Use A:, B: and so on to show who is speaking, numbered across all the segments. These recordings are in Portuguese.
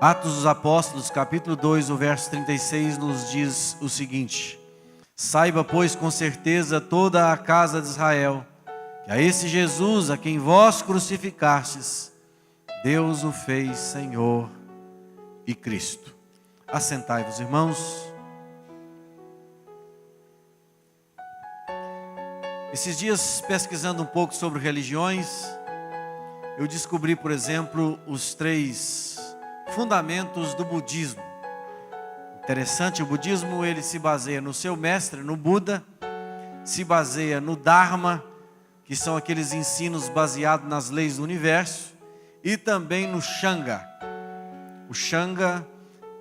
A: Atos dos Apóstolos, capítulo 2, o verso 36, nos diz o seguinte: saiba, pois, com certeza toda a casa de Israel, que a esse Jesus, a quem vós crucificastes, Deus o fez Senhor e Cristo. Assentai-vos, irmãos. Esses dias, pesquisando um pouco sobre religiões, eu descobri, por exemplo, os 3 fundamentos do budismo. Interessante, o budismo ele se baseia no seu mestre, no Buda, se baseia no Dharma, que são aqueles ensinos baseados nas leis do universo, e também no Shanga. O Shanga,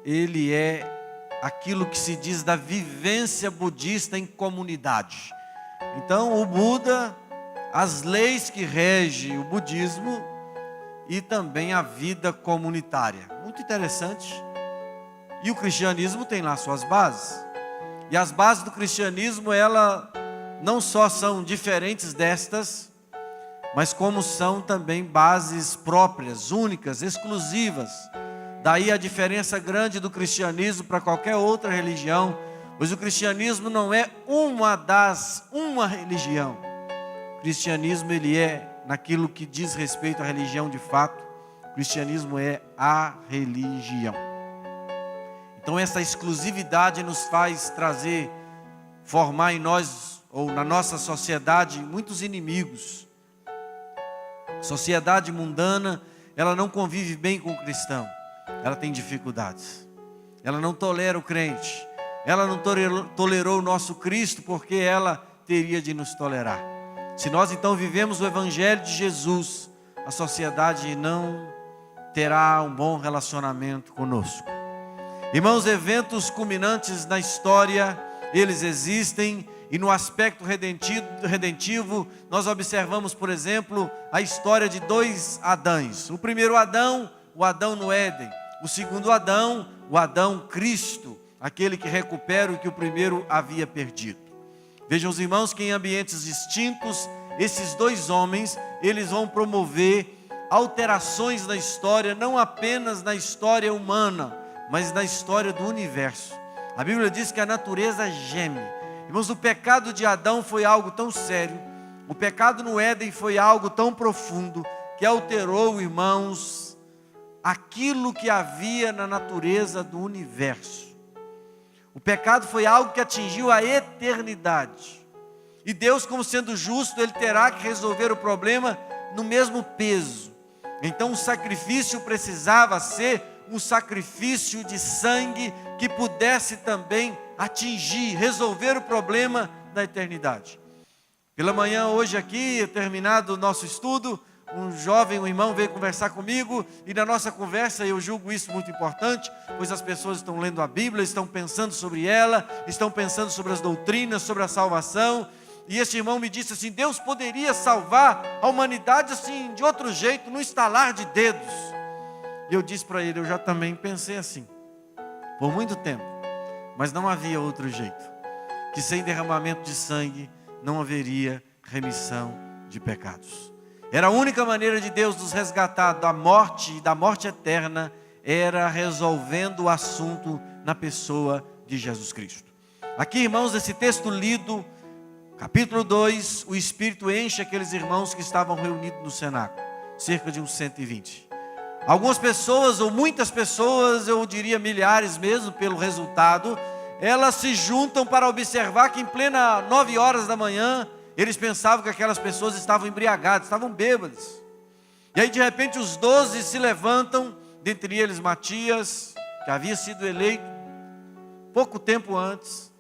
A: ele é aquilo que se diz da vivência budista em comunidade. Então, o Buda, as leis que regem o budismo e também a vida comunitária. Muito interessante. E o cristianismo tem lá suas bases. E as bases do cristianismo, elas não só são diferentes destas, mas como são também bases próprias, únicas, exclusivas. Daí a diferença grande do cristianismo para qualquer outra religião, pois o cristianismo não é uma religião. O cristianismo ele é naquilo que diz respeito à religião de fato. O cristianismo é a religião. Então essa exclusividade nos faz formar em nós, ou na nossa sociedade, muitos inimigos. A sociedade mundana, ela não convive bem com o cristão. Ela tem dificuldades. Ela não tolera o crente. Ela não tolerou o nosso Cristo, porque ela teria de nos tolerar. Se nós então vivemos o Evangelho de Jesus, a sociedade não terá um bom relacionamento conosco. Irmãos, eventos culminantes na história, eles existem, e no aspecto redentivo, nós observamos, por exemplo, a história de 2 Adães. O primeiro Adão, o Adão no Éden. O segundo Adão, o Adão Cristo, aquele que recupera o que o primeiro havia perdido. Vejam os irmãos que em ambientes distintos, esses 2 homens, eles vão promover alterações na história, não apenas na história humana, mas na história do universo. A Bíblia diz que a natureza geme. Irmãos, o pecado de Adão foi algo tão sério, o pecado no Éden foi algo tão profundo, que alterou, irmãos, aquilo que havia na natureza do universo. O pecado foi algo que atingiu a eternidade. E Deus, como sendo justo, Ele terá que resolver o problema no mesmo peso. Então o sacrifício precisava ser um sacrifício de sangue que pudesse também resolver o problema da eternidade. Pela manhã, hoje aqui, terminado o nosso estudo, um irmão veio conversar comigo, e na nossa conversa eu julgo isso muito importante, pois as pessoas estão lendo a Bíblia, estão pensando sobre ela, estão pensando sobre as doutrinas, sobre a salvação, e esse irmão me disse assim: Deus poderia salvar a humanidade assim, de outro jeito, no estalar de dedos. E eu disse para ele: eu já também pensei assim, por muito tempo, mas não havia outro jeito, que sem derramamento de sangue não haveria remissão de pecados. Era a única maneira de Deus nos resgatar da morte e da morte eterna, era resolvendo o assunto na pessoa de Jesus Cristo. Aqui, irmãos, esse texto lido, capítulo 2, o Espírito enche aqueles irmãos que estavam reunidos no cenáculo, cerca de uns 120. Algumas pessoas, ou muitas pessoas, eu diria milhares mesmo, pelo resultado, elas se juntam para observar que em plena 9 horas da manhã, eles pensavam que aquelas pessoas estavam embriagadas, estavam bêbadas. E aí de repente os 12 se levantam, dentre eles Matias, que havia sido eleito pouco tempo antes.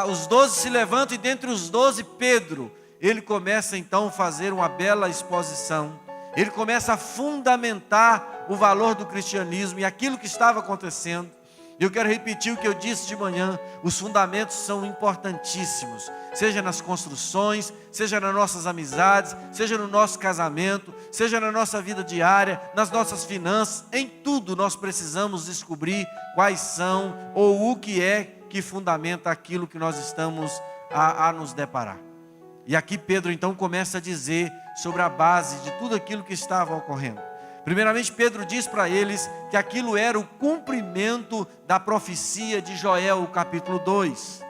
A: Os 12 se levantam, e dentre os 12 Pedro, ele começa então a fazer uma bela exposição. Ele começa a fundamentar o valor do cristianismo e aquilo que estava acontecendo. Eu quero repetir o que eu disse de manhã: os fundamentos são importantíssimos, seja nas construções, seja nas nossas amizades, seja no nosso casamento, seja na nossa vida diária, nas nossas finanças. Em tudo nós precisamos descobrir quais são, ou o que é que fundamenta aquilo que nós estamos a nos deparar. E aqui Pedro então começa a dizer sobre a base de tudo aquilo que estava ocorrendo. Primeiramente, Pedro diz para eles que aquilo era o cumprimento da profecia de Joel, capítulo 2.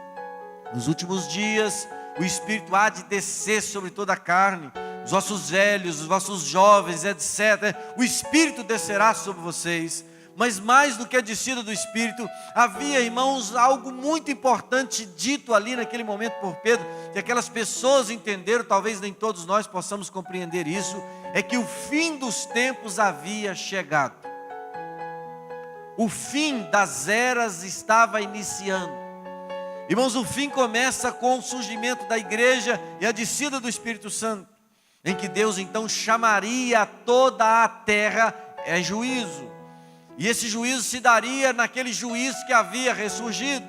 A: Nos últimos dias, o Espírito há de descer sobre toda a carne, os vossos velhos, os vossos jovens, etc. O Espírito descerá sobre vocês. Mas mais do que a descida do Espírito, havia, irmãos, algo muito importante dito ali naquele momento por Pedro, que aquelas pessoas entenderam, talvez nem todos nós possamos compreender isso, é que o fim dos tempos havia chegado. O fim das eras estava iniciando. Irmãos, o fim começa com o surgimento da igreja e a descida do Espírito Santo, em que Deus então chamaria toda a terra a juízo. E esse juízo se daria naquele juiz que havia ressurgido.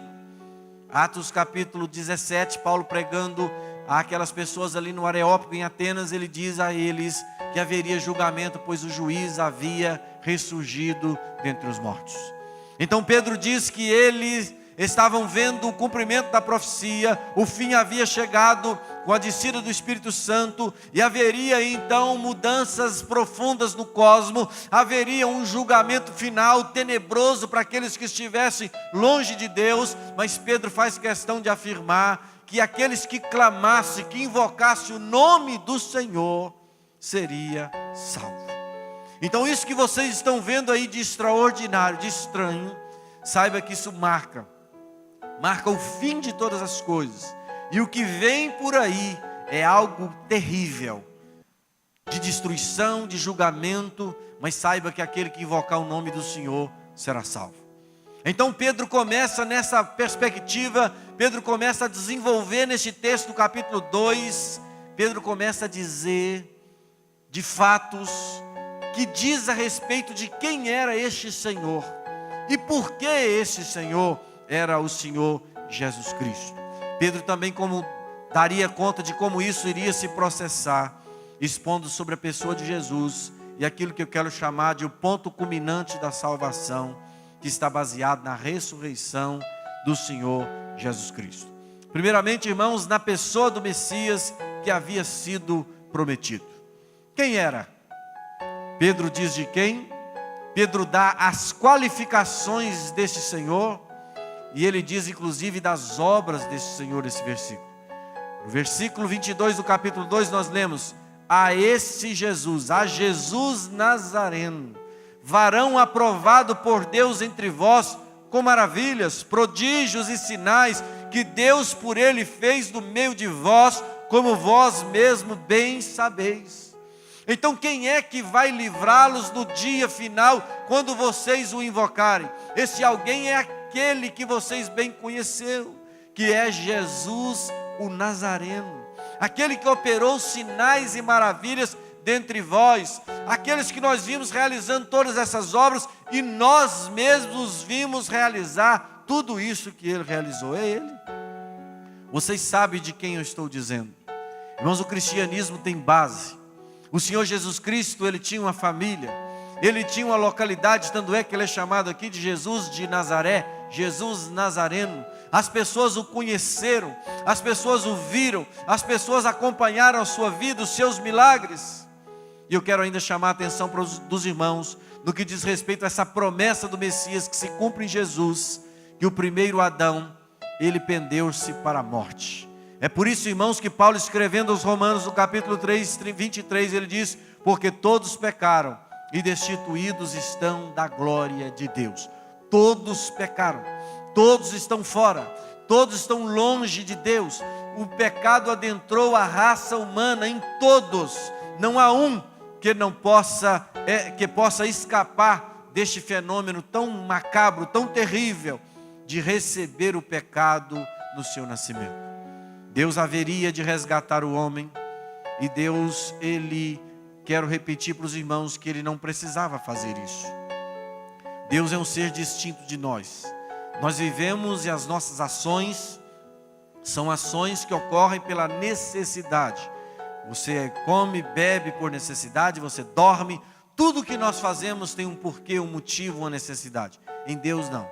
A: Atos capítulo 17, Paulo pregando àquelas pessoas ali no Areópago em Atenas, ele diz a eles que haveria julgamento, pois o juiz havia ressurgido dentre os mortos. Então Pedro diz que eles estavam vendo o cumprimento da profecia, o fim havia chegado com a descida do Espírito Santo, e haveria então mudanças profundas no cosmos, haveria um julgamento final tenebroso para aqueles que estivessem longe de Deus, mas Pedro faz questão de afirmar que aqueles que clamassem, que invocassem o nome do Senhor, seria salvo. Então isso que vocês estão vendo aí de extraordinário, de estranho, saiba que isso marca o fim de todas as coisas, e o que vem por aí é algo terrível, de destruição, de julgamento, mas saiba que aquele que invocar o nome do Senhor será salvo. Então Pedro começa nessa perspectiva, Pedro começa a desenvolver neste texto do capítulo 2, Pedro começa a dizer de fatos que diz a respeito de quem era este Senhor, e por que esse Senhor era o Senhor Jesus Cristo. Pedro também daria conta de como isso iria se processar, expondo sobre a pessoa de Jesus e aquilo que eu quero chamar de o ponto culminante da salvação, que está baseado na ressurreição do Senhor Jesus Cristo. Primeiramente, irmãos, na pessoa do Messias que havia sido prometido. Quem era? Pedro diz de quem? Pedro dá as qualificações deste Senhor, e ele diz inclusive das obras deste Senhor nesse versículo. No versículo 22 do capítulo 2 nós lemos: a esse Jesus, a Jesus Nazareno, varão aprovado por Deus entre vós, com maravilhas, prodígios e sinais, que Deus por ele fez no meio de vós, como vós mesmo bem sabeis. Então quem é que vai livrá-los no dia final, quando vocês o invocarem? Esse alguém é aquele que vocês bem conheceram, que é Jesus o Nazareno, aquele que operou sinais e maravilhas dentre vós, aqueles que nós vimos realizando todas essas obras, e nós mesmos vimos realizar tudo isso que ele realizou. É ele. Vocês sabem de quem eu estou dizendo. Irmãos, o cristianismo tem base. O Senhor Jesus Cristo, ele tinha uma família, ele tinha uma localidade, tanto é que ele é chamado aqui de Jesus de Nazaré, Jesus Nazareno. As pessoas o conheceram, as pessoas o viram, as pessoas acompanharam a sua vida, os seus milagres. E eu quero ainda chamar a atenção dos irmãos no que diz respeito a essa promessa do Messias que se cumpre em Jesus, que o primeiro Adão, ele pendeu-se para a morte. É por isso, irmãos, que Paulo, escrevendo aos Romanos, no capítulo 3, 23, ele diz: porque todos pecaram e destituídos estão da glória de Deus. Todos pecaram, todos estão fora, todos estão longe de Deus. O pecado adentrou a raça humana em todos. Não há um que não possa escapar deste fenômeno tão macabro, tão terrível, de receber o pecado no seu nascimento. Deus haveria de resgatar o homem, e Deus, quero repetir para os irmãos que ele não precisava fazer isso. Deus é um ser distinto de nós. Nós vivemos e as nossas ações são ações que ocorrem pela necessidade. Você come, bebe por necessidade, você dorme. Tudo que nós fazemos tem um porquê, um motivo, uma necessidade. Em Deus não.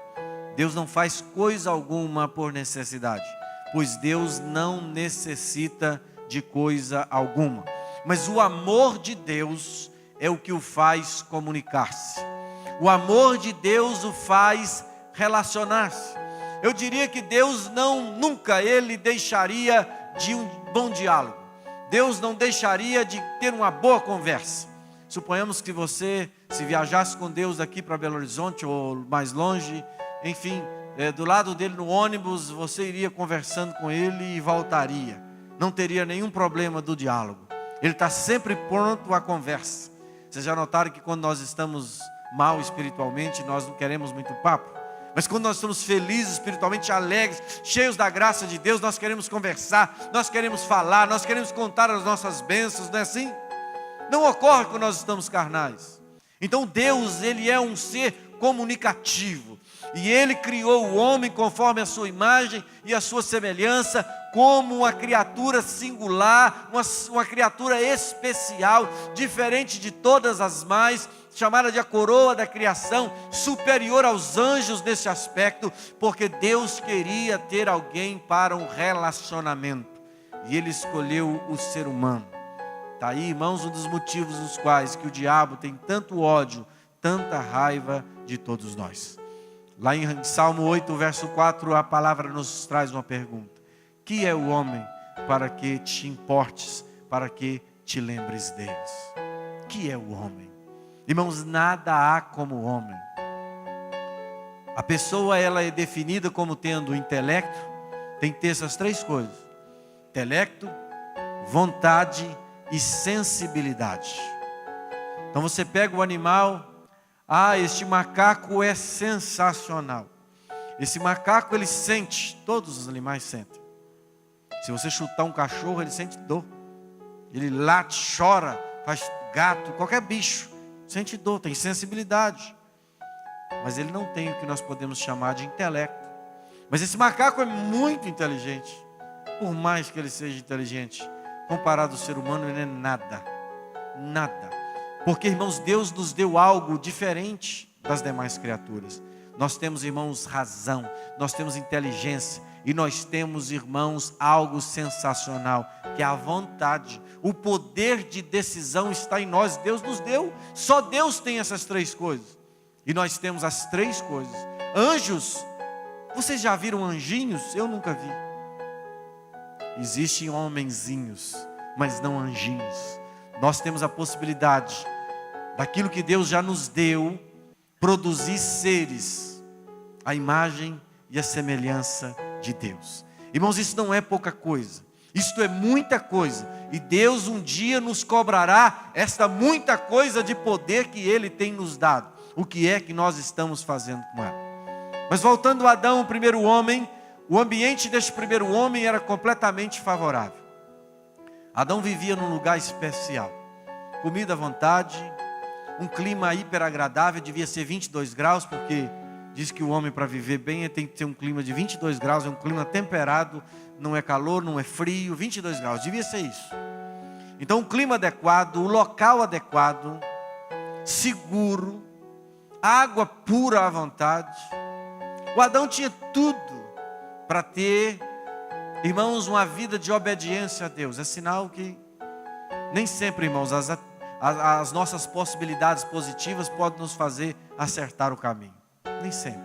A: Deus não faz coisa alguma por necessidade, pois Deus não necessita de coisa alguma. Mas o amor de Deus é o que o faz comunicar-se. O amor de Deus o faz relacionar-se. Eu diria que Deus nunca Ele deixaria de um bom diálogo. Deus não deixaria de ter uma boa conversa. Suponhamos que você, se viajasse com Deus aqui para Belo Horizonte ou mais longe, enfim, do lado dele no ônibus, você iria conversando com ele e voltaria. Não teria nenhum problema do diálogo. Ele está sempre pronto à conversa. Vocês já notaram que quando nós estamos mal espiritualmente, nós não queremos muito papo? Mas quando nós estamos felizes espiritualmente, alegres, cheios da graça de Deus, nós queremos conversar, nós queremos falar, nós queremos contar as nossas bênçãos, não é assim? Não ocorre quando nós estamos carnais. Então Deus, Ele é um ser comunicativo. E Ele criou o homem conforme a sua imagem e a sua semelhança, como uma criatura singular, uma criatura especial, diferente de todas as mais, chamada de a coroa da criação, superior aos anjos nesse aspecto, porque Deus queria ter alguém para um relacionamento. E Ele escolheu o ser humano. Está aí, irmãos, um dos motivos nos quais que o diabo tem tanto ódio, tanta raiva de todos nós. Lá em Salmo 8, verso 4, a palavra nos traz uma pergunta: que é o homem para que te importes, para que te lembres deles? Que é o homem? Irmãos, nada há como o homem. A pessoa, ela é definida como tendo intelecto, tem que ter essas três coisas: intelecto, vontade e sensibilidade. Então você pega o animal, este macaco é sensacional. Esse macaco, ele sente, todos os animais sentem. Se você chutar um cachorro, ele sente dor. Ele late, chora, faz gato, qualquer bicho, sente dor, tem sensibilidade. Mas ele não tem o que nós podemos chamar de intelecto. Mas esse macaco é muito inteligente. Por mais que ele seja inteligente, comparado ao ser humano, ele é nada. Nada. Porque, irmãos, Deus nos deu algo diferente das demais criaturas. Nós temos, irmãos, razão, nós temos inteligência e nós temos, irmãos, algo sensacional, que é a vontade. O poder de decisão está em nós, Deus nos deu. Só Deus tem essas três coisas. E nós temos as três coisas. Anjos, vocês já viram anjinhos? Eu nunca vi. Existem homenzinhos, mas não anjinhos. Nós temos a possibilidade, daquilo que Deus já nos deu, produzir seres, a imagem e a semelhança de Deus. Irmãos, isso não é pouca coisa, isto é muita coisa. E Deus um dia nos cobrará esta muita coisa de poder que Ele tem nos dado. O que é que nós estamos fazendo com ela? Mas voltando a Adão, o primeiro homem, o ambiente deste primeiro homem era completamente favorável. Adão vivia num lugar especial, comida à vontade, um clima hiper agradável, devia ser 22 graus, porque diz que o homem, para viver bem, tem que ter um clima de 22 graus, é um clima temperado, não é calor, não é frio, 22 graus, devia ser isso. Então um clima adequado, o local adequado, seguro, água pura à vontade. O Adão tinha tudo para ter, irmãos, uma vida de obediência a Deus. É sinal que nem sempre, irmãos, as nossas possibilidades positivas podem nos fazer acertar o caminho. Nem sempre.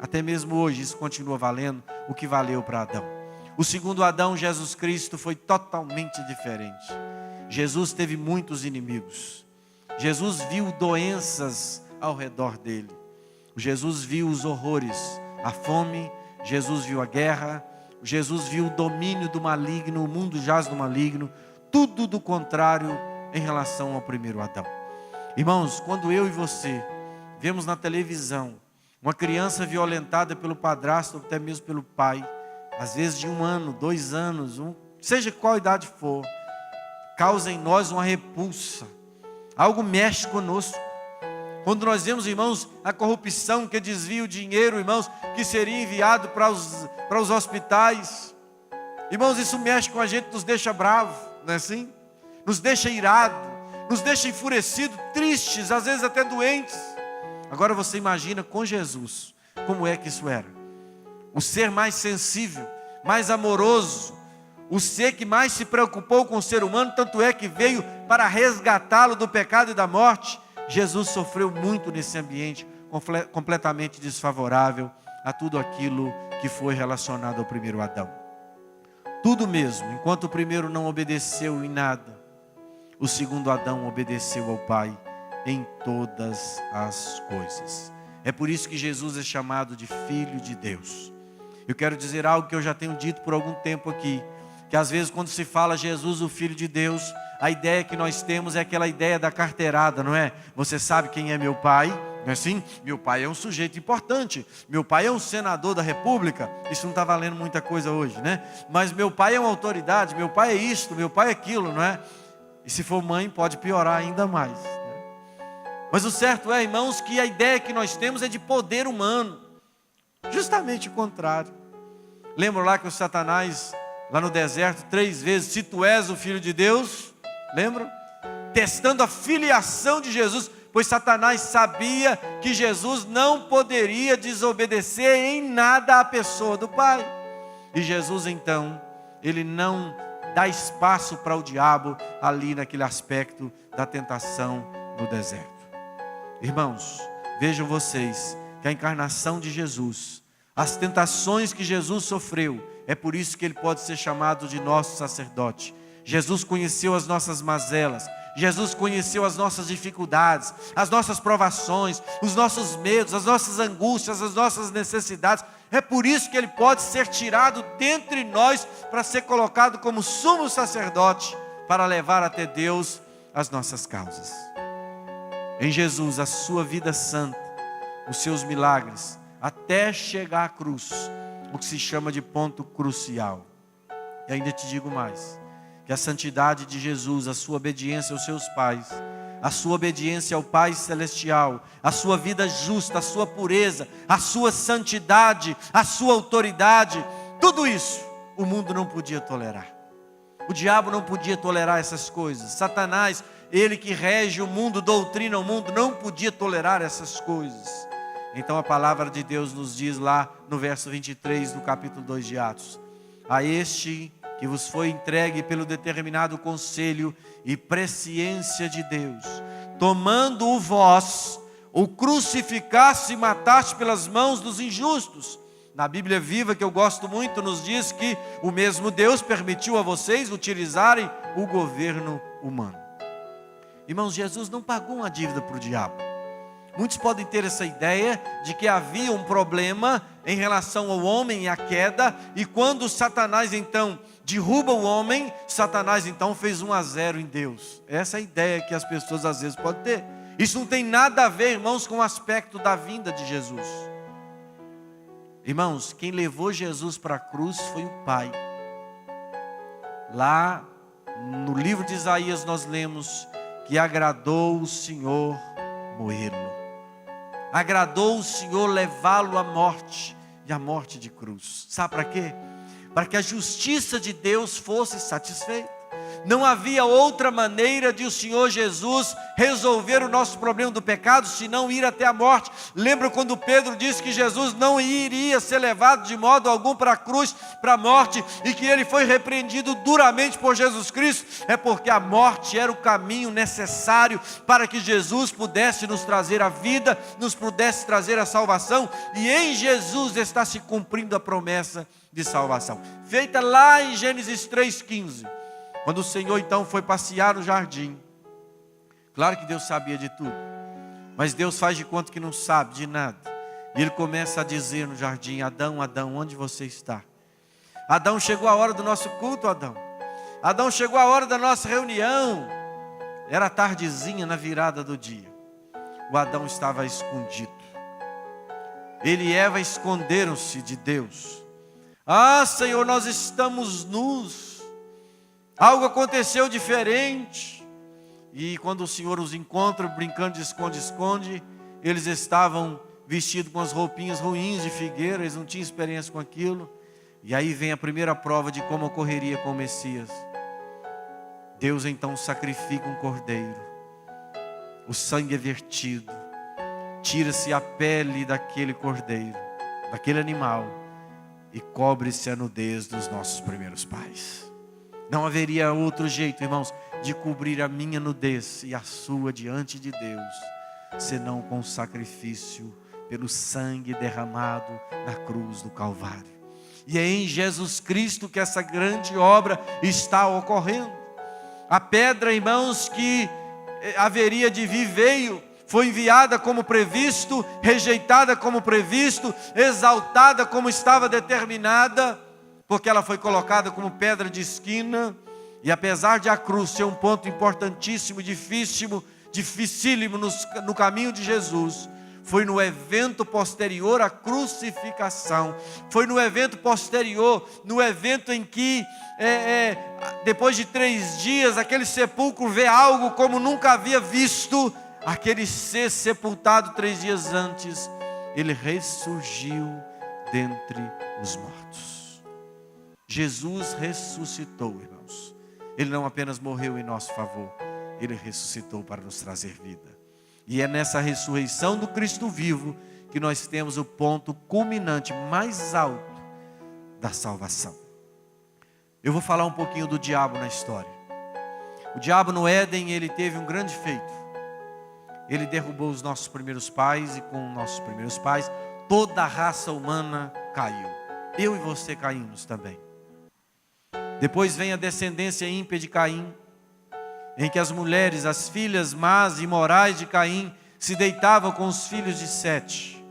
A: Até mesmo hoje isso continua valendo o que valeu para Adão. O segundo Adão, Jesus Cristo, foi totalmente diferente. Jesus teve muitos inimigos. Jesus viu doenças ao redor dele. Jesus viu os horrores, a fome. Jesus viu a guerra. Jesus viu o domínio do maligno, o mundo jaz no maligno. Tudo do contrário em relação ao primeiro Adão. Irmãos, quando eu e você vemos na televisão uma criança violentada pelo padrasto, ou até mesmo pelo pai, às vezes de 1 ano, 2 anos, seja qual idade for, causa em nós uma repulsa. Algo mexe conosco. Quando nós vemos, irmãos, a corrupção que desvia o dinheiro, irmãos, que seria enviado para os hospitais. Irmãos, isso mexe com a gente, nos deixa bravo, não é assim? Nos deixa irado, nos deixa enfurecido, tristes, às vezes até doentes. Agora você imagina com Jesus, como é que isso era? O ser mais sensível, mais amoroso, o ser que mais se preocupou com o ser humano, tanto é que veio para resgatá-lo do pecado e da morte. Jesus sofreu muito nesse ambiente completamente desfavorável a tudo aquilo que foi relacionado ao primeiro Adão. Tudo mesmo, enquanto o primeiro não obedeceu em nada, o segundo Adão obedeceu ao Pai em todas as coisas. É por isso que Jesus é chamado de Filho de Deus. Eu quero dizer algo que eu já tenho dito por algum tempo aqui, que às vezes quando se fala Jesus, o Filho de Deus, a ideia que nós temos é aquela ideia da carteirada, não é? Você sabe quem é meu pai? Não é assim? Meu pai é um sujeito importante, meu pai é um senador da república. Isso não está valendo muita coisa hoje, né? Mas meu pai é uma autoridade, meu pai é isto, meu pai é aquilo, não é? E se for mãe pode piorar ainda mais, né? Mas o certo é, irmãos, que a ideia que nós temos é de poder humano, justamente o contrário. Lembra lá que o Satanás, lá no deserto, 3 vezes, se tu és o Filho de Deus, lembram? Testando a filiação de Jesus, pois Satanás sabia que Jesus não poderia desobedecer em nada à pessoa do Pai. E Jesus então, ele não dá espaço para o diabo ali naquele aspecto da tentação no deserto. Irmãos, vejam vocês que a encarnação de Jesus, as tentações que Jesus sofreu, é por isso que ele pode ser chamado de nosso sacerdote. Jesus conheceu as nossas mazelas, Jesus conheceu as nossas dificuldades, as nossas provações, os nossos medos, as nossas angústias, as nossas necessidades. É por isso que ele pode ser tirado dentre nós para ser colocado como sumo sacerdote, para levar até Deus as nossas causas. Em Jesus, a sua vida santa, os seus milagres, até chegar à cruz, o que se chama de ponto crucial. E ainda te digo mais, que a santidade de Jesus, a sua obediência aos seus pais, a sua obediência ao Pai Celestial, a sua vida justa, a sua pureza, a sua santidade, a sua autoridade, tudo isso o mundo não podia tolerar. O diabo não podia tolerar essas coisas. Satanás, ele que rege o mundo, doutrina o mundo, não podia tolerar essas coisas. Então a palavra de Deus nos diz lá no verso 23 do capítulo 2 de Atos: a este que vos foi entregue pelo determinado conselho e presciência de Deus, tomando-o vós, o crucificaste e mataste pelas mãos dos injustos. Na Bíblia Viva, que eu gosto muito, nos diz que o mesmo Deus permitiu a vocês utilizarem o governo humano. Irmãos, Jesus não pagou uma dívida para o diabo. Muitos podem ter essa ideia de que havia um problema em relação ao homem e à queda, e quando Satanás então derruba o homem, Satanás então fez 1-0 em Deus. Essa é a ideia que as pessoas às vezes podem ter. Isso não tem nada a ver, irmãos, com o aspecto da vinda de Jesus. Irmãos, quem levou Jesus para a cruz foi o Pai. Lá no livro de Isaías nós lemos que agradou o Senhor moê-lo. Agradou o Senhor levá-lo à morte, e à morte de cruz. Sabe para quê? Para que a justiça de Deus fosse satisfeita. Não havia outra maneira de o Senhor Jesus resolver o nosso problema do pecado, senão ir até a morte. Lembra quando Pedro disse que Jesus não iria ser levado de modo algum para a cruz, para a morte, e que ele foi repreendido duramente por Jesus Cristo? É porque a morte era o caminho necessário para que Jesus pudesse nos trazer a vida, nos pudesse trazer a salvação, e em Jesus está se cumprindo a promessa de salvação, feita lá em Gênesis 3,15. Quando o Senhor então foi passear no jardim, claro que Deus sabia de tudo, mas Deus faz de conta que não sabe de nada. E Ele começa a dizer no jardim: Adão, Adão, onde você está? Adão, chegou a hora do nosso culto, Adão. Adão, chegou a hora da nossa reunião. Era tardezinha, na virada do dia. O Adão estava escondido. Ele e Eva esconderam-se de Deus. Ah, Senhor, nós estamos nus. Algo aconteceu diferente. E quando o Senhor os encontra brincando de esconde-esconde, eles estavam vestidos com as roupinhas ruins de figueira, eles não tinham experiência com aquilo. E aí vem a primeira prova de como ocorreria com o Messias. Deus então sacrifica um cordeiro, o sangue é vertido, tira-se a pele daquele cordeiro, daquele animal, e cobre-se a nudez dos nossos primeiros pais. Não haveria outro jeito, irmãos, de cobrir a minha nudez e a sua diante de Deus, senão com o sacrifício pelo sangue derramado na cruz do Calvário. E é em Jesus Cristo que essa grande obra está ocorrendo. A pedra, irmãos, que haveria de vir veio, foi enviada como previsto, rejeitada como previsto, exaltada como estava determinada, porque ela foi colocada como pedra de esquina. E apesar de a cruz ser um ponto importantíssimo, dificílimo no caminho de Jesus, foi no evento posterior à crucificação, foi no evento posterior, no evento em que, depois de 3 dias, aquele sepulcro vê algo como nunca havia visto. Aquele ser sepultado 3 dias antes, ele ressurgiu dentre os mortos. Jesus ressuscitou, irmãos. Ele não apenas morreu em nosso favor, ele ressuscitou para nos trazer vida. E é nessa ressurreição do Cristo vivo que nós temos o ponto culminante mais alto da salvação. Eu vou falar um pouquinho do diabo na história. O diabo no Éden, ele teve um grande feito. Ele derrubou os nossos primeiros pais, e com nossos primeiros pais, toda a raça humana caiu. Eu e você caímos também. Depois vem a descendência ímpia de Caim, em que as mulheres, as filhas más e imorais de Caim, se deitavam com os filhos de Sete,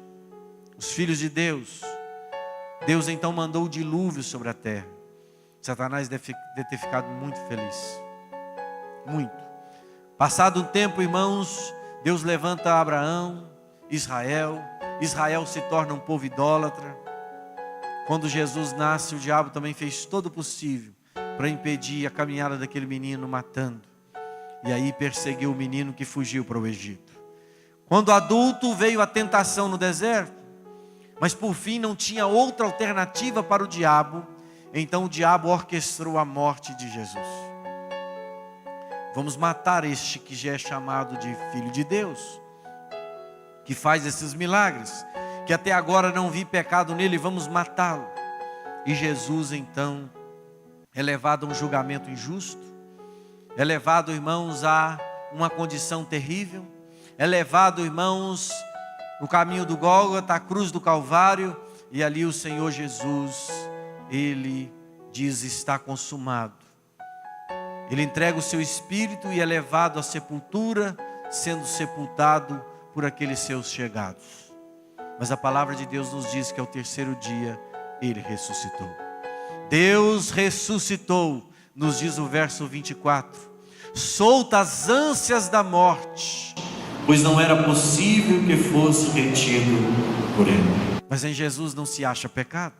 A: os filhos de Deus. Deus então mandou o dilúvio sobre a terra. Satanás deve ter ficado muito feliz. Muito. Passado um tempo, irmãos, Deus levanta Abraão, Israel. Israel se torna um povo idólatra. Quando Jesus nasce, o diabo também fez todo o possível para impedir a caminhada daquele menino, matando. E aí perseguiu o menino que fugiu para o Egito. Quando adulto, veio a tentação no deserto. Mas por fim não tinha outra alternativa para o diabo. Então o diabo orquestrou a morte de Jesus. Vamos matar este que já é chamado de Filho de Deus, que faz esses milagres, que até agora não vi pecado nele, vamos matá-lo. E Jesus então é levado a um julgamento injusto, é levado, irmãos, a uma condição terrível, é levado, irmãos, no caminho do Gólgota, a cruz do Calvário, e ali o Senhor Jesus, ele diz: está consumado. Ele entrega o seu espírito e é levado à sepultura, sendo sepultado por aqueles seus chegados. Mas a palavra de Deus nos diz que ao terceiro dia ele ressuscitou. Deus ressuscitou, nos diz o verso 24, solta as ânsias da morte, pois não era possível que fosse retido por ele. Mas em Jesus não se acha pecado.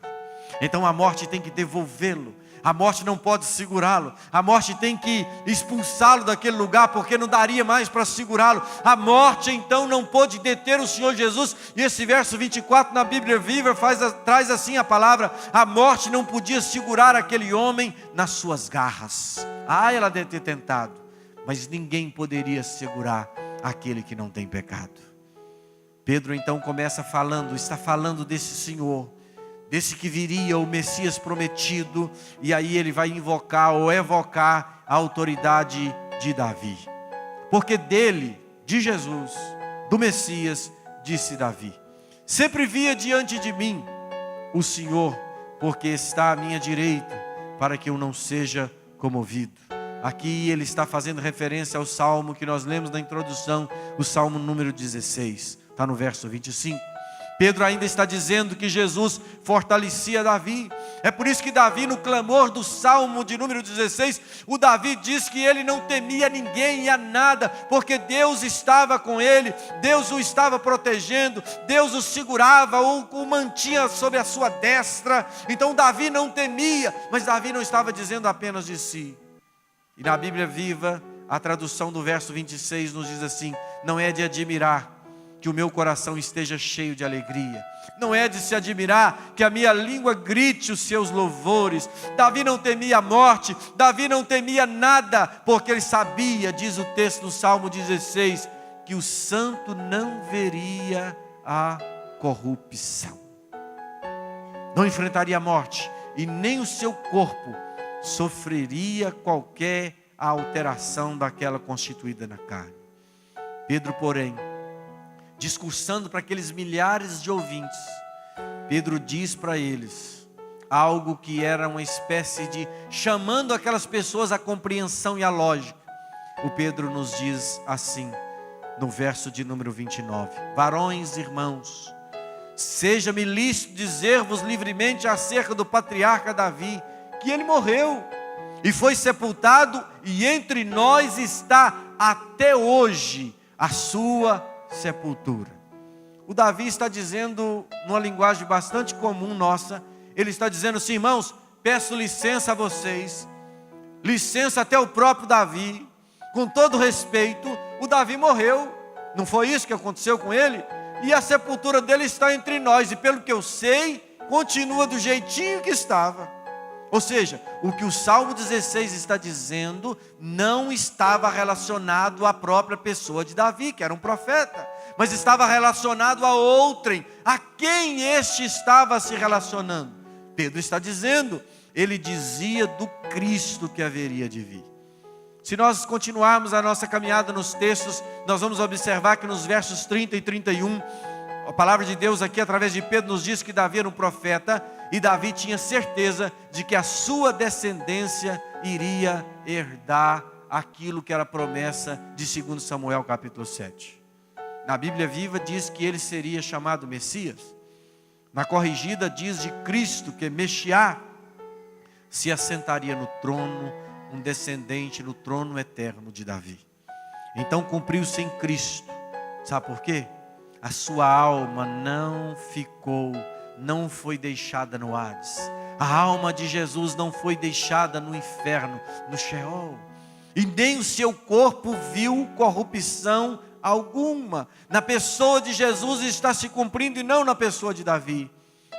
A: Então a morte tem que devolvê-lo. A morte não pode segurá-lo. A morte tem que expulsá-lo daquele lugar, porque não daria mais para segurá-lo. A morte então não pôde deter o Senhor Jesus. E esse verso 24 na Bíblia Viva traz assim a palavra: a morte não podia segurar aquele homem nas suas garras. Ela deve ter tentado, mas ninguém poderia segurar aquele que não tem pecado. Pedro então está falando desse Senhor, desse que viria, o Messias prometido, e aí ele vai invocar ou evocar a autoridade de Davi. Porque dele, de Jesus, do Messias, disse Davi: sempre via diante de mim o Senhor, porque está à minha direita, para que eu não seja comovido. Aqui ele está fazendo referência ao salmo que nós lemos na introdução, o salmo número 16, está no verso 25. Pedro ainda está dizendo que Jesus fortalecia Davi. É por isso que Davi, no clamor do salmo de número 16, o Davi diz que ele não temia ninguém e a nada, porque Deus estava com ele, Deus o estava protegendo, Deus o segurava, o mantinha sob a sua destra. Então Davi não temia, mas Davi não estava dizendo apenas de si. E na Bíblia Viva, a tradução do verso 26 nos diz assim: não é de admirar que o meu coração esteja cheio de alegria. Não é de se admirar que a minha língua grite os seus louvores. Davi não temia a morte, Davi não temia nada, porque ele sabia, diz o texto do Salmo 16, que o santo não veria a corrupção. Não enfrentaria a morte, e nem o seu corpo sofreria qualquer alteração daquela constituída na carne. Pedro, porém, discursando para aqueles milhares de ouvintes, Pedro diz para eles algo que era uma espécie de, chamando aquelas pessoas à compreensão e à lógica. O Pedro nos diz assim, no verso de número 29, varões, irmãos, seja-me lícito dizer-vos livremente acerca do patriarca Davi, que ele morreu e foi sepultado, e entre nós está até hoje a sua sepultura. O Davi está dizendo, numa linguagem bastante comum nossa, ele está dizendo assim, irmãos, peço licença a vocês, licença até o próprio Davi, com todo respeito, o Davi morreu, não foi isso que aconteceu com ele? E a sepultura dele está entre nós, e pelo que eu sei, continua do jeitinho que estava. Ou seja, o que o Salmo 16 está dizendo não estava relacionado à própria pessoa de Davi, que era um profeta, mas estava relacionado a outrem, a quem este estava se relacionando. Pedro está dizendo, ele dizia do Cristo que haveria de vir. Se nós continuarmos a nossa caminhada nos textos, nós vamos observar que nos versos 30 e 31, a palavra de Deus aqui através de Pedro nos diz que Davi era um profeta, e Davi tinha certeza de que a sua descendência iria herdar aquilo que era promessa de 2 Samuel capítulo 7. Na Bíblia Viva diz que ele seria chamado Messias. Na Corrigida diz de Cristo que Mexiá se assentaria no trono, um descendente no trono eterno de Davi. Então cumpriu-se em Cristo. Sabe por quê? A sua alma não foi deixada no Hades. A alma de Jesus não foi deixada no inferno, no Sheol. E nem o seu corpo viu corrupção alguma. Na pessoa de Jesus está se cumprindo e não na pessoa de Davi.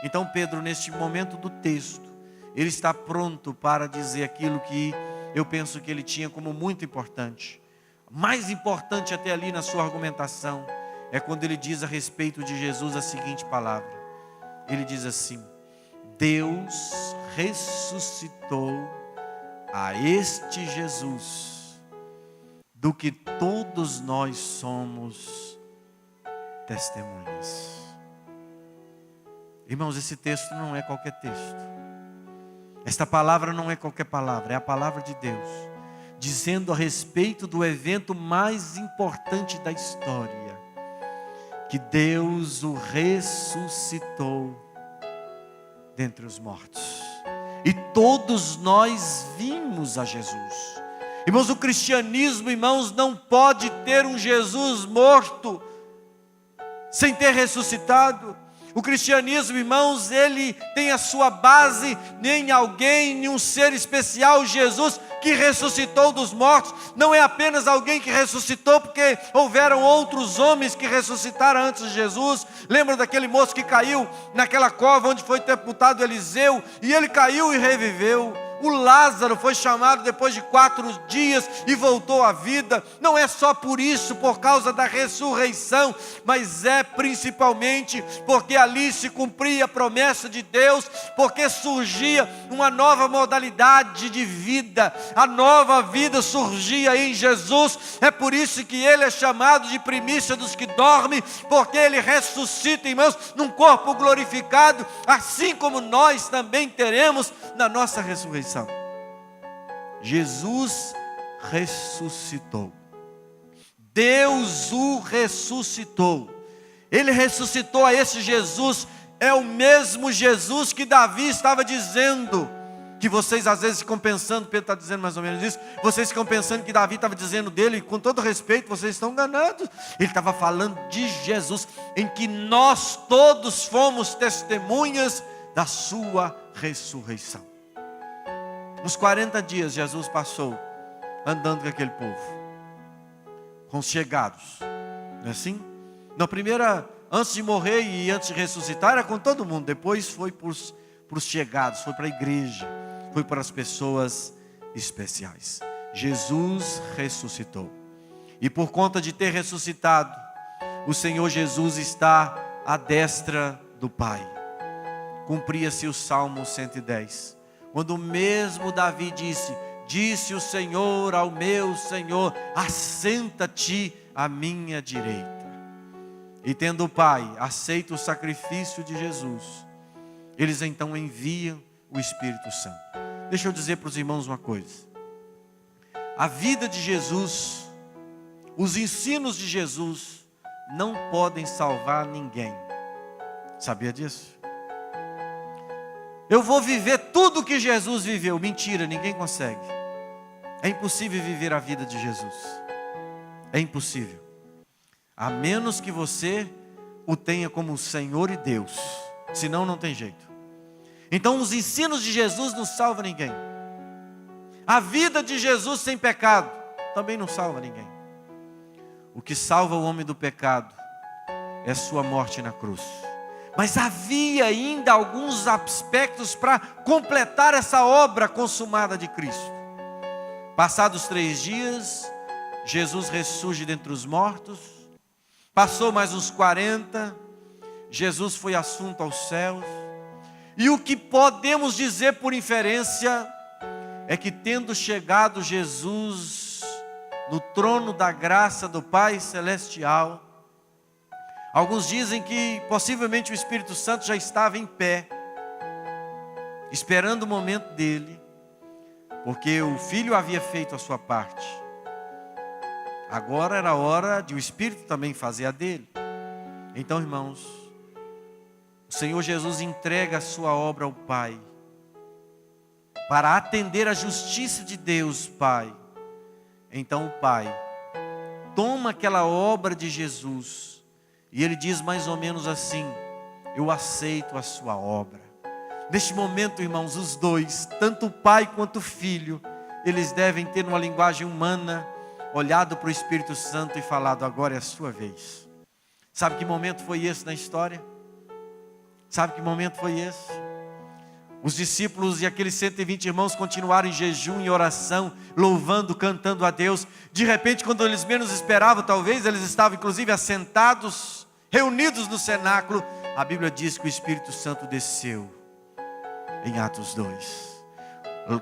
A: Então Pedro, neste momento do texto, ele está pronto para dizer aquilo que eu penso que ele tinha como muito importante. Mais importante até ali na sua argumentação é quando ele diz a respeito de Jesus a seguinte palavra. Ele diz assim: Deus ressuscitou a este Jesus, do que todos nós somos testemunhas. Irmãos, esse texto não é qualquer texto. Esta palavra não é qualquer palavra, é a palavra de Deus, dizendo a respeito do evento mais importante da história, que Deus o ressuscitou dentre os mortos. E todos nós vimos a Jesus. Irmãos, o cristianismo, irmãos, não pode ter um Jesus morto sem ter ressuscitado. O cristianismo, irmãos, ele tem a sua base em alguém, em um ser especial, Jesus, que ressuscitou dos mortos. Não é apenas alguém que ressuscitou, porque houveram outros homens que ressuscitaram antes de Jesus. Lembra daquele moço que caiu naquela cova onde foi sepultado Eliseu, e ele caiu e reviveu. O Lázaro foi chamado depois de 4 dias e voltou à vida. Não é só por isso, por causa da ressurreição, mas é principalmente porque ali se cumpria a promessa de Deus, porque surgia uma nova modalidade de vida. A nova vida surgia em Jesus. É por isso que ele é chamado de primícia dos que dormem, porque ele ressuscita, irmãos, num corpo glorificado, assim como nós também teremos na nossa ressurreição. Jesus ressuscitou. Deus o ressuscitou. Ele ressuscitou a esse Jesus. É o mesmo Jesus que Davi estava dizendo. Que vocês às vezes ficam pensando, Pedro está dizendo mais ou menos isso, vocês ficam pensando que Davi estava dizendo dele, e com todo respeito, vocês estão enganados. Ele estava falando de Jesus, em que nós todos fomos testemunhas da sua ressurreição. Nos 40 dias Jesus passou andando com aquele povo, com os chegados, não é assim? Na primeira, antes de morrer e antes de ressuscitar, era com todo mundo. Depois foi para os chegados, foi para a igreja, foi para as pessoas especiais. Jesus ressuscitou, e por conta de ter ressuscitado, o Senhor Jesus está à destra do Pai. Cumpria-se o Salmo 110. Quando o mesmo Davi disse o Senhor ao meu Senhor: assenta-te à minha direita. E tendo o Pai aceito o sacrifício de Jesus, eles então enviam o Espírito Santo. Deixa eu dizer para os irmãos uma coisa. A vida de Jesus, os ensinos de Jesus, não podem salvar ninguém. Sabia disso? Eu vou viver tudo que Jesus viveu. Mentira, ninguém consegue. É impossível viver a vida de Jesus. É impossível. A menos que você o tenha como Senhor e Deus. Senão não tem jeito. Então os ensinos de Jesus não salvam ninguém. A vida de Jesus sem pecado também não salva ninguém. O que salva o homem do pecado é sua morte na cruz. Mas havia ainda alguns aspectos para completar essa obra consumada de Cristo. Passados 3 dias, Jesus ressurge dentre os mortos. Passou mais uns 40, Jesus foi assunto aos céus. E o que podemos dizer por inferência é que, tendo chegado Jesus no trono da graça do Pai Celestial, alguns dizem que possivelmente o Espírito Santo já estava em pé, esperando o momento dele, porque o Filho havia feito a sua parte. Agora era hora de o Espírito também fazer a dele. Então, irmãos, o Senhor Jesus entrega a sua obra ao Pai, para atender a justiça de Deus, Pai. Então o Pai toma aquela obra de Jesus e Ele diz mais ou menos assim: eu aceito a sua obra. Neste momento, irmãos, os dois, tanto o Pai quanto o Filho, eles devem ter uma linguagem humana, olhado para o Espírito Santo e falado: agora é a sua vez. Sabe que momento foi esse na história? Sabe que momento foi esse? Os discípulos e aqueles 120 irmãos continuaram em jejum e oração, louvando, cantando a Deus. De repente, quando eles menos esperavam, talvez eles estavam inclusive assentados, reunidos no cenáculo. A Bíblia diz que o Espírito Santo desceu em Atos 2,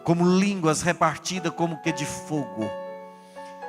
A: como línguas repartidas como que de fogo.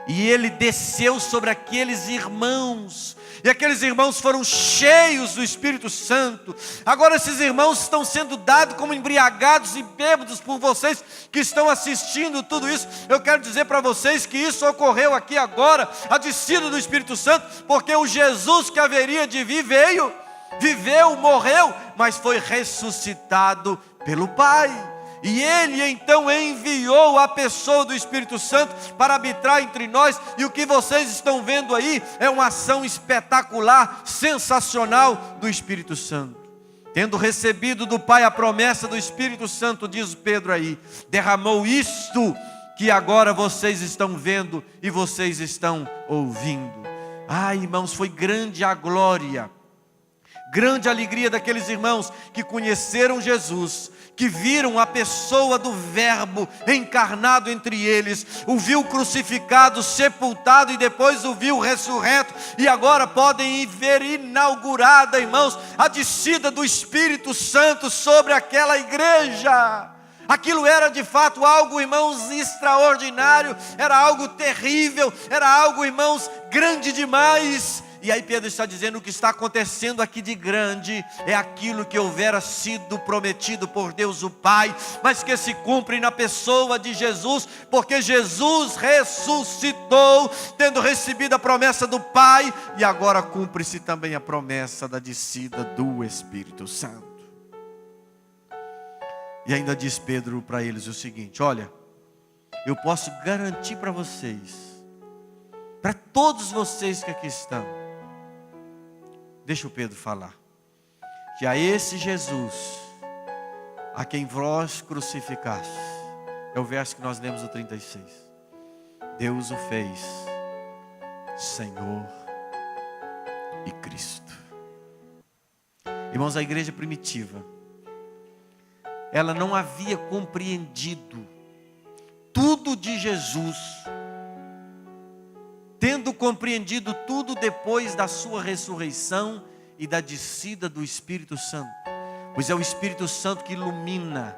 A: E ele desceu sobre aqueles irmãos, e aqueles irmãos foram cheios do Espírito Santo. Agora esses irmãos estão sendo dados como embriagados e bêbados por vocês que estão assistindo tudo isso. Eu quero dizer para vocês que isso ocorreu aqui agora, a descida do Espírito Santo, porque o Jesus que haveria de vir veio, viveu, morreu, mas foi ressuscitado pelo Pai. E Ele então enviou a pessoa do Espírito Santo para habitar entre nós. E o que vocês estão vendo aí é uma ação espetacular, sensacional do Espírito Santo. Tendo recebido do Pai a promessa do Espírito Santo, diz Pedro aí, derramou isto que agora vocês estão vendo e vocês estão ouvindo. Irmãos, foi grande a glória, grande a alegria daqueles irmãos que conheceram Jesus, que viram a pessoa do Verbo encarnado entre eles, o viu crucificado, sepultado e depois o viu ressurreto, e agora podem ver inaugurada, irmãos, a descida do Espírito Santo sobre aquela igreja. Aquilo era de fato algo, irmãos, extraordinário, era algo terrível, era algo, irmãos, grande demais. E aí Pedro está dizendo: o que está acontecendo aqui de grande é aquilo que houvera sido prometido por Deus o Pai, mas que se cumpre na pessoa de Jesus, porque Jesus ressuscitou, tendo recebido a promessa do Pai, e agora cumpre-se também a promessa da descida do Espírito Santo. E ainda diz Pedro para eles o seguinte: olha, eu posso garantir para vocês, para todos vocês que aqui estão, deixa o Pedro falar, que a esse Jesus, a quem vós crucificaste, é o verso que nós lemos no 36, Deus o fez Senhor e Cristo. Irmãos, a igreja primitiva, ela não havia compreendido tudo de Jesus. Tendo compreendido tudo depois da sua ressurreição e da descida do Espírito Santo. Pois é o Espírito Santo que ilumina,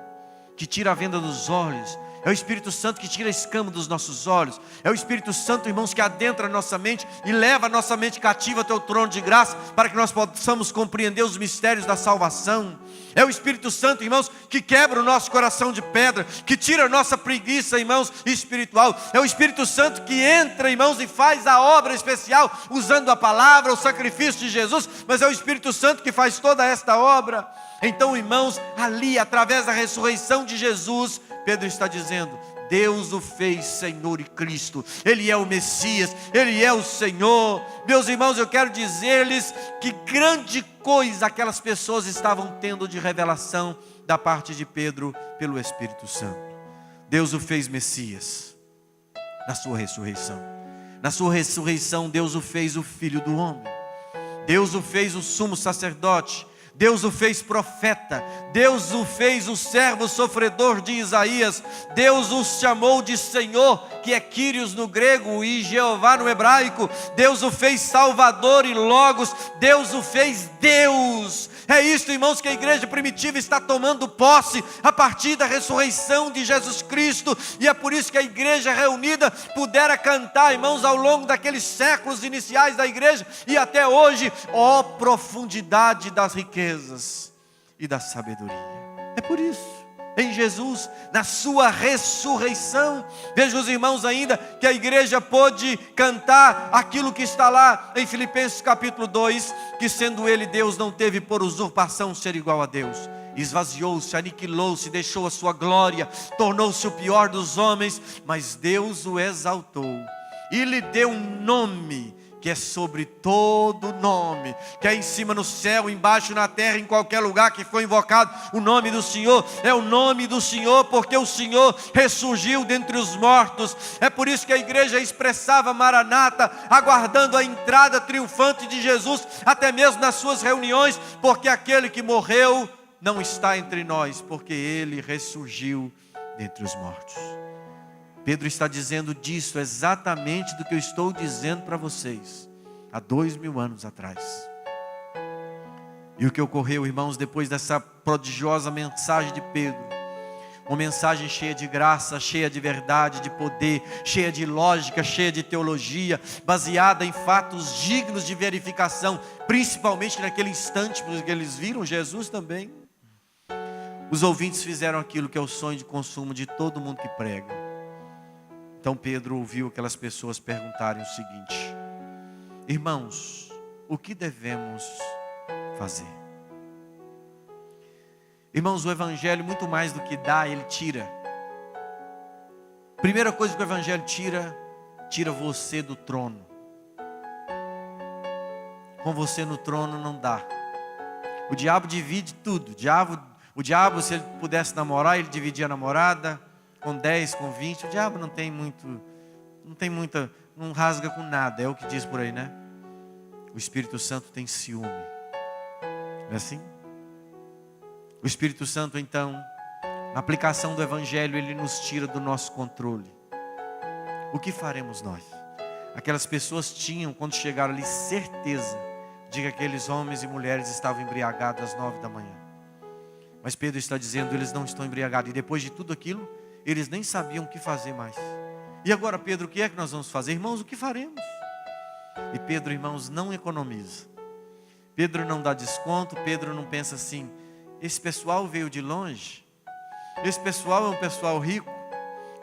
A: que tira a venda dos olhos. É o Espírito Santo que tira a escama dos nossos olhos. É o Espírito Santo, irmãos, que adentra a nossa mente e leva a nossa mente cativa até o trono de graça, para que nós possamos compreender os mistérios da salvação. É o Espírito Santo, irmãos, que quebra o nosso coração de pedra, que tira a nossa preguiça, irmãos, espiritual. É o Espírito Santo que entra, irmãos, e faz a obra especial, usando a palavra, o sacrifício de Jesus. Mas é o Espírito Santo que faz toda esta obra. Então, irmãos, ali, através da ressurreição de Jesus, Pedro está dizendo: Deus o fez Senhor e Cristo. Ele é o Messias, Ele é o Senhor. Meus irmãos, eu quero dizer-lhes que grande coisa aquelas pessoas estavam tendo de revelação da parte de Pedro pelo Espírito Santo. Deus o fez Messias na sua ressurreição. Na sua ressurreição, Deus o fez o Filho do Homem. Deus o fez o sumo sacerdote. Deus o fez profeta, Deus o fez o servo sofredor de Isaías, Deus o chamou de Senhor, que é Kyrios no grego e Jeová no hebraico, Deus o fez Salvador e Logos, Deus o fez Deus. É isso, irmãos, que a igreja primitiva está tomando posse a partir da ressurreição de Jesus Cristo, e é por isso que a igreja reunida pudera cantar, irmãos, ao longo daqueles séculos iniciais da igreja e até hoje: ó profundidade das riquezas e da sabedoria. É por isso, em Jesus, na sua ressurreição, veja os irmãos ainda, que a igreja pôde cantar aquilo que está lá em Filipenses capítulo 2, que sendo Ele Deus, não teve por usurpação ser igual a Deus, esvaziou-se, aniquilou-se, deixou a sua glória, tornou-se o pior dos homens, mas Deus o exaltou e lhe deu um nome que é sobre todo nome, que é em cima no céu, embaixo na terra, em qualquer lugar que for invocado o nome do Senhor. É o nome do Senhor, porque o Senhor ressurgiu dentre os mortos. É por isso que a igreja expressava Maranata, aguardando a entrada triunfante de Jesus, até mesmo nas suas reuniões, porque aquele que morreu não está entre nós, porque Ele ressurgiu dentre os mortos. Pedro está dizendo disso, exatamente do que eu estou dizendo para vocês há 2000 anos atrás. E o que ocorreu, irmãos, depois dessa prodigiosa mensagem de Pedro, uma mensagem cheia de graça, cheia de verdade, de poder, cheia de lógica, cheia de teologia, baseada em fatos dignos de verificação, principalmente naquele instante, porque eles viram Jesus também. Os ouvintes fizeram aquilo que é o sonho de consumo de todo mundo que prega. Então Pedro ouviu aquelas pessoas perguntarem o seguinte: irmãos, o que devemos fazer? Irmãos, o Evangelho, muito mais do que dá, ele tira. Primeira coisa que o Evangelho tira você do trono. Com você no trono não dá. O diabo divide tudo. O diabo, se ele pudesse namorar, ele dividia a namorada com 10, com 20, o diabo não rasga com nada, é o que diz por aí, né? O Espírito Santo tem ciúme, não é assim? O Espírito Santo, então, na aplicação do Evangelho, ele nos tira do nosso controle. O que faremos nós? Aquelas pessoas tinham, quando chegaram ali, certeza de que aqueles homens e mulheres estavam embriagados às 9 da manhã. Mas Pedro está dizendo, eles não estão embriagados, e depois de tudo aquilo, eles nem sabiam o que fazer mais. E agora, Pedro, o que é que nós vamos fazer? Irmãos, o que faremos? E Pedro, irmãos, não economiza. Pedro não dá desconto. Pedro não pensa assim: esse pessoal veio de longe, esse pessoal é um pessoal rico,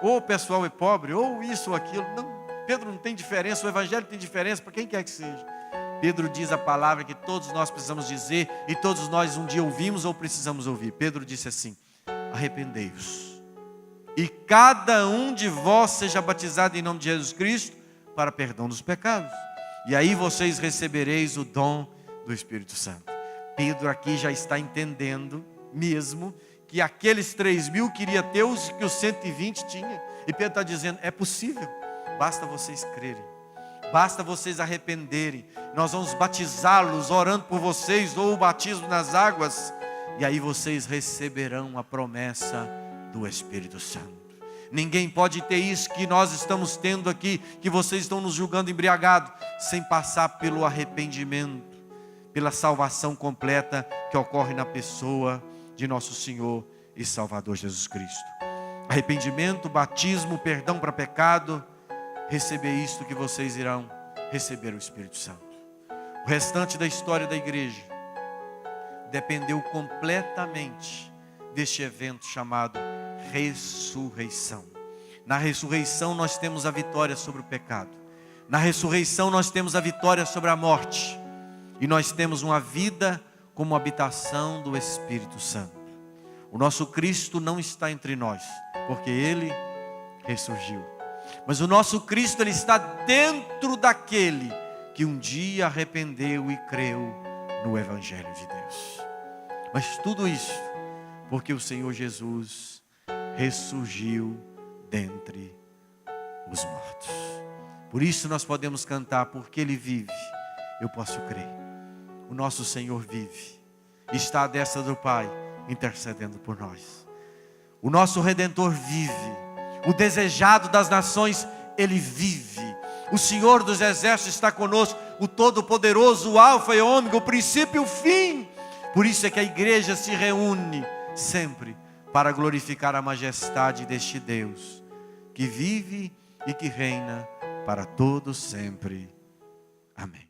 A: ou o pessoal é pobre, ou isso ou aquilo. Não, Pedro não tem diferença. O Evangelho tem diferença para quem quer que seja. Pedro diz a palavra que todos nós precisamos dizer, e todos nós um dia ouvimos ou precisamos ouvir. Pedro disse assim: arrependei-vos, e cada um de vós seja batizado em nome de Jesus Cristo para perdão dos pecados, e aí vocês recebereis o dom do Espírito Santo. Pedro aqui já está entendendo mesmo que aqueles 3.000 queria ter os que os 120 tinha. E Pedro está dizendo, é possível, basta vocês crerem, basta vocês arrependerem, nós vamos batizá-los orando por vocês, ou o batismo nas águas, e aí vocês receberão a promessa do Espírito Santo. Ninguém pode ter isso que nós estamos tendo aqui, que vocês estão nos julgando embriagados, sem passar pelo arrependimento, pela salvação completa que ocorre na pessoa de nosso Senhor e Salvador Jesus Cristo. Arrependimento, batismo, perdão para pecado, receber isto que vocês irão receber o Espírito Santo. O restante da história da igreja dependeu completamente deste evento chamado ressurreição. Na ressurreição nós temos a vitória sobre o pecado. Na ressurreição nós temos a vitória sobre a morte. E nós temos uma vida como habitação do Espírito Santo. O nosso Cristo não está entre nós, porque Ele ressurgiu. Mas o nosso Cristo, Ele está dentro daquele que um dia arrependeu e creu no Evangelho de Deus. Mas tudo isso porque o Senhor Jesus ressurgiu dentre os mortos. Por isso nós podemos cantar, porque Ele vive, eu posso crer. O nosso Senhor vive, está à destra do Pai, intercedendo por nós. O nosso Redentor vive, o desejado das nações, Ele vive. O Senhor dos exércitos está conosco, o Todo-Poderoso, o Alfa e o Ômega, o princípio e o fim. Por isso é que a igreja se reúne sempre para glorificar a majestade deste Deus, que vive e que reina para todos sempre. Amém.